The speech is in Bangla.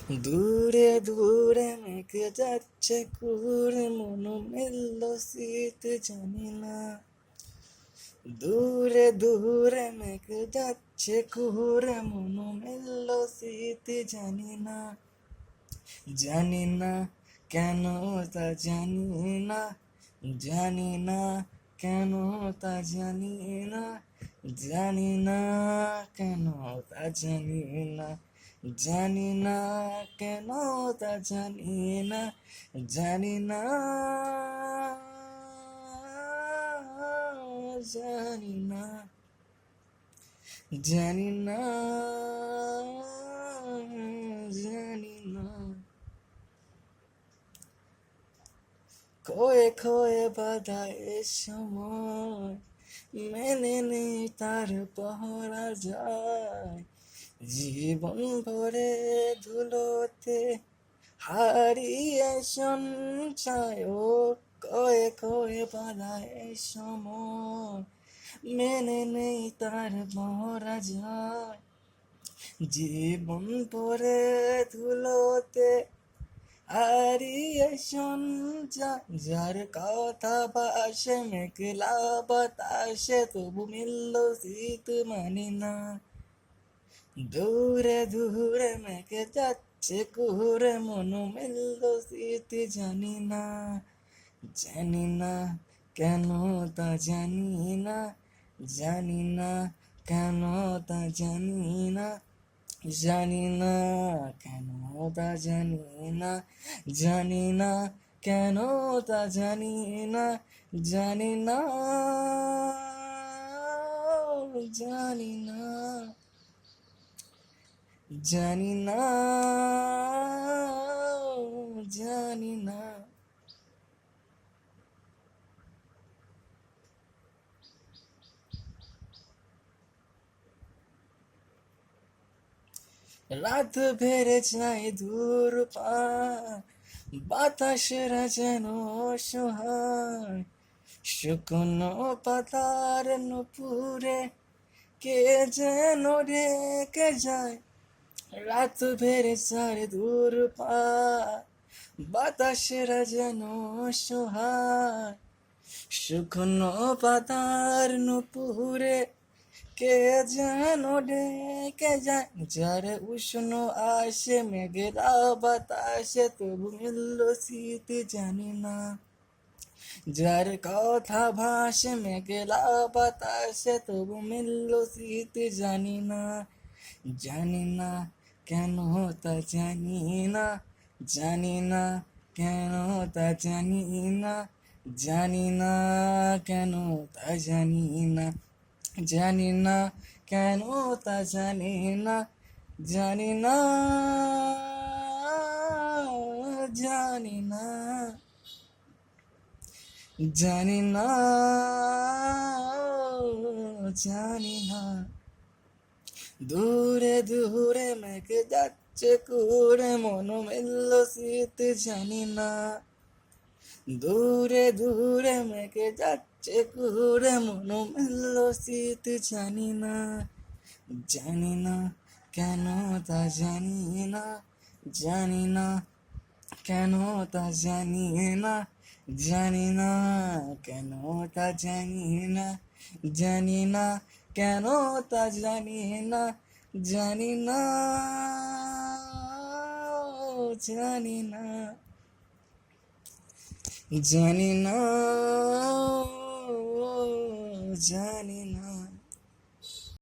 দূরে দূরে মেঘ যাচ্ছে ঘুরে, মন মেলল শীত জানি না। দূরে দূরে মেঘ যাচ্ছে ঘুরে, মন মেলল শীত জানি না। জানি না কেন তা জানি না, জানি না কেন তা জানি না, জানি না কেন তা জানি না, জানি না কেন তা জানি না, জানি না, জানি না, জানি না, জানি না। খোয়ে খোয়ে বাঁধা এ সময়, মেনে নেই তার পহরা যায়। জীবন ভরে ধুলোতে হারিয়ে সঞ্চয়, ও খোয়ে খোয়ে বাঁধা এ সময়, মেনে নেই তার পহরা যায়। জীবন ভরে ধুলোতে হারিয়ে সঞ্চয়, যার কথা ভাসে মেঘলা বাতাসে, তবু মিলল শীত মানি না। দূরে দূরে মেঘ যাচ্ছে ঘুরে, মন মিলল শীত জানি না। জানি না কেন তা জানি না, জানি না কেন তা জানি না, জানি না কেন তা জানি না, জানি না কেন তা জানি না, জানি না, জানি না, জানি না, জানি না। রাত ভেড়ে যায় দূর পায়, বাতাসেরা যেন অসহায়, শুকনো পাতার নুপুরে কে যেন রেখে যায়। রাত ভেড়ে যায় দূর পায়, বাতাসেরা যেন অসহায়, শুকনো পাতার নুপুরে কে যেন ডেকে যায়। যার উষ্ণ আসে মেঘেরা বাতাসে, তবু মিলল শীত জানি না। যার কথা ভাসে মেঘেলা বাতাসে, তবু মিলল শীত জানি না। জানি না কেন তা জানি না, জানি না কেন তা জানি না, জানি না কেন তা জানি না, জানি না কেন তা জানি না, জানি না, জানি না, জানি না, জানি না। দূরে দূরে মেঘ যাচ্ছে ঘুরে, মন মেলল শীত জানি না। দূরে দূরে মেঘ যাচ্ছে ঘুরে, মন মেলল শীত জানি না। জানি না কেন তা জানি না, জানি না কেন তা জানি না, জানি না কেন তা জানি না, জানি না কেন তা জানি না, জানি না, জানি না, জানি না, জানি না।